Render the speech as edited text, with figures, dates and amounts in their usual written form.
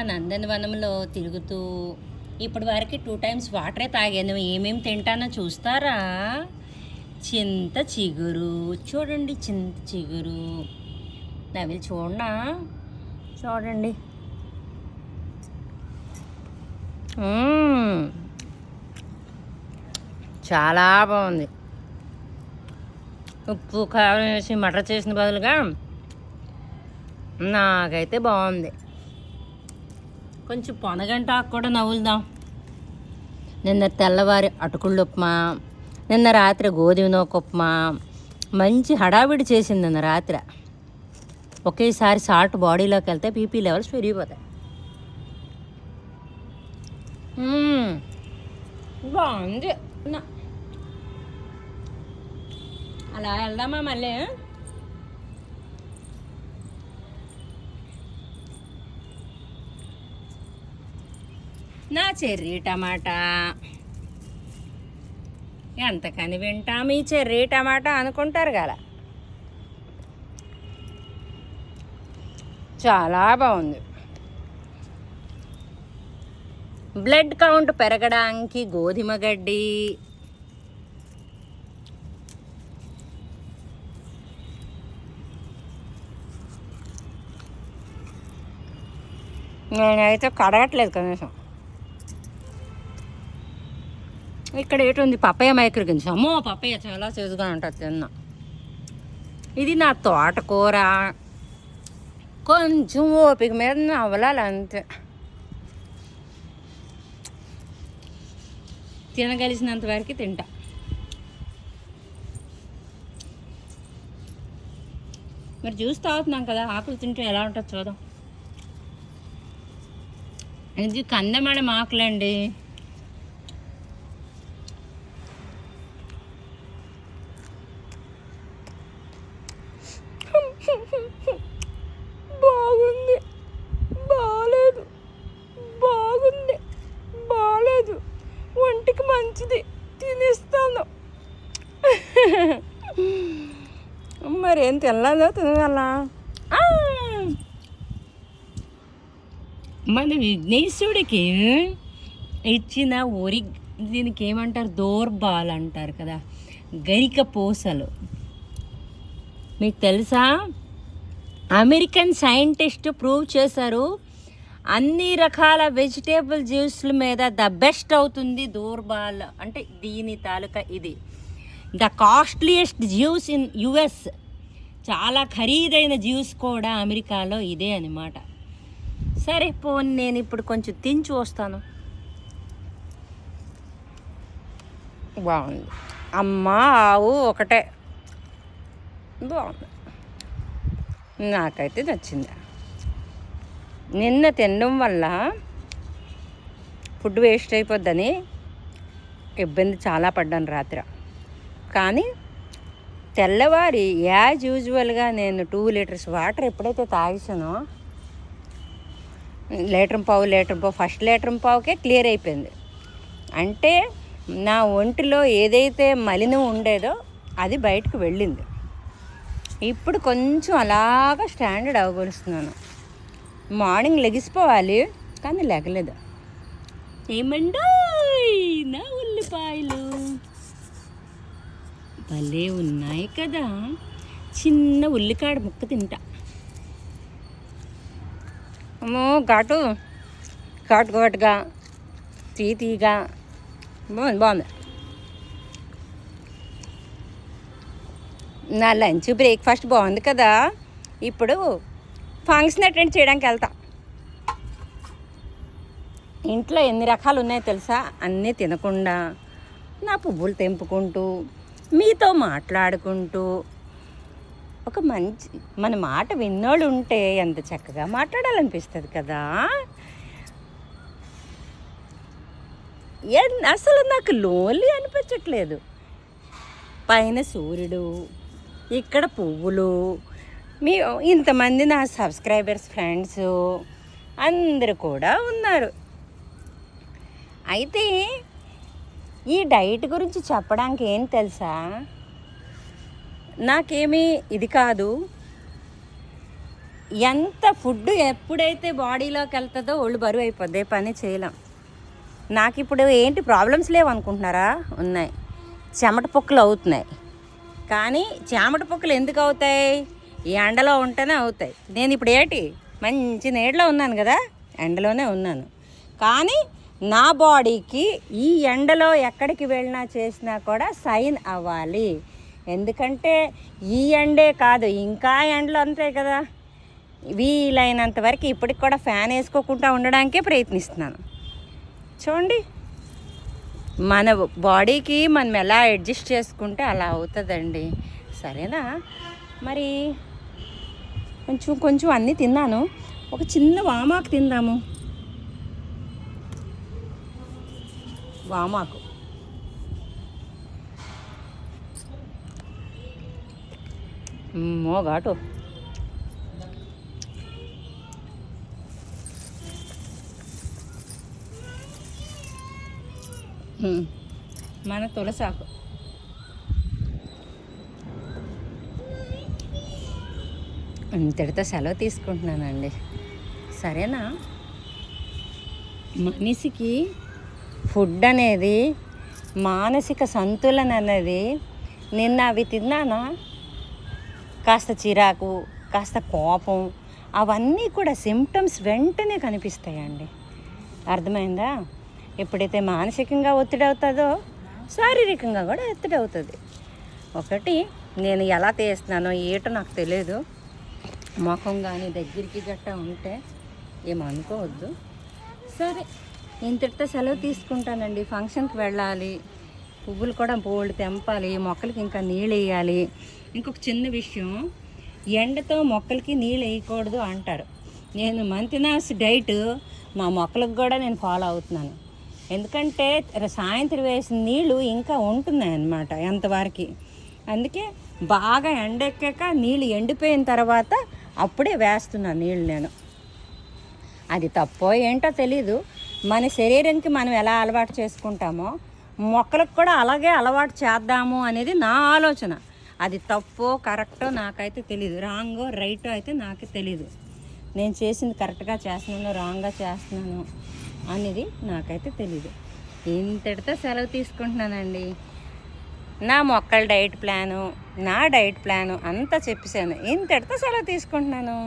నందనవనంలో తిరుగుతూ ఇప్పటి వరకు 2 టైమ్స్ వాటరే తాగాను. ఏమేమి తింటానో చూస్తారా? చింత చిగురు చూడండి, చింత చిగురు నవిలి చూడనా, చూడండి. చాలా బాగుంది. ఉప్పు కారం వేసి మటర్ చేసిన బదులుగా నాకైతే బాగుంది. కొంచెం పొనగంటాకు కూడా నవ్వులుదాం. నిన్న తెల్లవారి అటుకుళ్ళు ఉప్మా, నిన్న రాత్రి గోధుమ నూక ఉప్మా, మంచి హడావిడి చేసింది నిన్న రాత్రి. ఒకేసారి సాల్ట్ బాడీలోకి వెళ్తే బీపీ లెవెల్స్ పెరిగిపోతాయి. బాగుంది. అలా వెళ్దామా మళ్ళీ? నా చెర్రీ టమాటా ఎంతకని వింటాం ఈ చెర్రీ టమాటా అనుకుంటారు కదా, చాలా బాగుంది. బ్లడ్ కౌంట్ పెరగడానికి గోధుమ గడ్డి, నేనైతే కడగట్లేదు కనీసం. ఇక్కడ ఏటుంది పప్పయ్య మైక్రోగ్రీన్స్. అమ్మో పప్పయ్య చాలా చేదుగా ఉంటుంది తిన్నా. ఇది నా తోటకూర, కొంచెం ఓపిక మీద నవ్వలాలి అంతే. తినగలిసినంత వరకు తింటా. మరి జ్యూస్ తాగుతున్నాం కదా, ఆకులు తింటే ఎలా ఉంటుంది చూద్దాం. ఇది కందమడం ఆకులండి. బాగుంది, బాగాలేదు, బాగుంది, బాగాలేదు, ఒంటికి మంచిది, తినేస్తాను. మరేం తినలేదో తినగలనా? మన విఘ్నేశ్వరుడికి ఇచ్చిన దీనికి ఏమంటారు, దోర్బాల్ అంటారు కదా, గరిక పూసలు. మీకు తెలుసా? అమెరికన్ సైంటిస్ట్ ప్రూవ్ చేశారు, అన్ని రకాల వెజిటేబుల్ జ్యూస్ల మీద ద బెస్ట్ అవుతుంది దోర్బాల్. అంటే దీని తాలూకా ఇది the costliest juice in US. చాలా ఖరీదైన జ్యూస్ కూడా అమెరికాలో ఇదే అనమాట. సరే పోనీ నేను ఇప్పుడు కొంచెం తించి వస్తాను. బాగుంది. అమ్మ ఆవు ఒకటే బాగుంది, నాకైతే నచ్చింది. నిన్న తినడం వల్ల ఫుడ్ వేస్ట్ అయిపోద్దని ఇబ్బంది చాలా పడ్డాను రాత్రి. కానీ తెల్లవారి యాజ్ యూజువల్గా నేను 2 లీటర్స్ వాటర్ ఎప్పుడైతే తాగేసానో, లీటర్ పావు ఫస్ట్ లీటర్ పావుకే క్లియర్ అయిపోయింది. అంటే నా ఒంటిలో ఏదైతే మలినం ఉండేదో అది బయటకు వెళ్ళింది. ఇప్పుడు కొంచెం అలాగా స్టాండర్డ్ అవ్వగలుస్తున్నాను. మార్నింగ్ లెగిసిపోవాలి కానీ లెగలేదు. ఏమండో నా ఉల్లిపాయలు భలే ఉన్నాయి కదా. చిన్న ఉల్లికాడ ముక్క తింటా. అమ్మో ఘాటు ఘాటుగా తీగా బాగుంది. నా లంచ్ బ్రేక్ఫాస్ట్ బాగుంది కదా. ఇప్పుడు ఫంక్షన్ అటెండ్ చేయడానికి వెళ్తా. ఇంట్లో ఎన్ని రకాలు ఉన్నాయో తెలుసా? అన్నీ తినకుండా నా పువ్వులు తెంపుకుంటూ మీతో మాట్లాడుకుంటూ, ఒక మంచి మన మాట విన్నోళ్ళు ఉంటే ఎంత చక్కగా మాట్లాడాలనిపిస్తుంది కదా. అసలు నాకు లోన్లీ అనిపించట్లేదు. పైన సూర్యుడు, ఇక్కడ పువ్వులు, ఇంతమంది నా సబ్స్క్రైబర్స్ ఫ్రెండ్స్ అందరూ కూడా ఉన్నారు. అయితే ఈ డైట్ గురించి చెప్పడానికి ఏం తెలుసా, నాకేమీ ఇది కాదు. ఎంత ఫుడ్ ఎప్పుడైతే బాడీలోకి వెళ్తుందో ఒళ్ళు బరువు అయిపోద్ది, పని చేయలేం. నాకు ఇప్పుడు ఏంటి ప్రాబ్లమ్స్ లేవు అనుకుంటున్నారా? ఉన్నాయి. చెమట పొక్కులు అవుతున్నాయి. కానీ చెమట పొక్కులు ఎందుకు అవుతాయి? ఈ ఎండలో ఉంటేనే అవుతాయి. నేను ఇప్పుడు ఏంటి మంచి నీడలో ఉన్నాను కదా, ఎండలోనే ఉన్నాను. కానీ నా బాడీకి ఈ ఎండలో ఎక్కడికి వెళ్ళినా చేసినా కూడా సైన్ అవ్వాలి. ఎందుకంటే ఈ ఎండే కాదు, ఇంకా ఎండలు అంతే కదా. వీలైనంత వరకు ఇప్పటికి కూడా ఫ్యాన్ వేసుకోకుండా ఉండడానికే ప్రయత్నిస్తున్నాను. చూడండి, మన బాడీకి మనం ఎలా అడ్జస్ట్ చేసుకుంటే అలా అవుతుందండి. సరేనా? మరి కొంచెం అన్నీ తిన్నాను. ఒక చిన్న వామాకు తిందాము. వామాకు ఘాటు. మన తులసాకు. ఇంతటితో సెలవు తీసుకుంటున్నానండి. సరేనా? మనిషికి ఫుడ్ అనేది, మానసిక సంతులన అనేది, నిన్న అవి తిన్నానా కాస్త చిరాకు, కాస్త కోపం, అవన్నీ కూడా సిమ్టమ్స్ వెంటనే కనిపిస్తాయండి. అర్థమైందా? ఎప్పుడైతే మానసికంగా ఒత్తిడి అవుతుందో శారీరకంగా కూడా ఒత్తిడి అవుతుంది. ఒకటి, నేను ఎలా తీస్తున్నానో ఏటో నాకు తెలియదు. ముఖం కానీ దగ్గరికి గట్టా ఉంటే ఏమనుకోవద్దు. సరే, ఇంతటితో సెలవు తీసుకుంటానండి. ఫంక్షన్కి వెళ్ళాలి, పువ్వులు కూడా బోల్డ్ తెంపాలి, మొక్కలకి ఇంకా నీళ్ళు వేయాలి. ఇంకొక చిన్న విషయం, ఎండతో మొక్కలకి నీళ్ళు వేయకూడదు అంటారు. నేను మంతినాస్ డైట్ మా మొక్కలకు కూడా నేను ఫాలో అవుతున్నాను. ఎందుకంటే సాయంత్రం వేసిన నీళ్ళు ఇంకా ఉంటున్నాయి అన్నమాట ఎంతవరకు. అందుకే బాగా ఎండెక్కాక నీళ్ళు ఎండిపోయిన తర్వాత అప్పుడే వేస్తున్నాను నీళ్ళు నేను. అది తప్పో ఏంటో తెలీదు. మన శరీరానికి మనం ఎలా అలవాటు చేసుకుంటామో మొక్కలకు కూడా అలాగే అలవాటు చేద్దాము అనేది నా ఆలోచన. అది తప్పో కరెక్టో నాకైతే తెలీదు. రాంగో రైటో అయితే నాకు తెలీదు. నేను చేసింది కరెక్ట్గా చేస్తున్నాను, రాంగ్గా చేస్తున్నాను అనేది నాకైతే తెలీదు. ఇంతటితో సెలవు తీసుకుంటున్నానండి. నా మొక్కల డైట్ ప్లాను, నా డైట్ ప్లాను అంతా చెప్పేశాను. ఇంతటితో సెలవు తీసుకుంటున్నాను.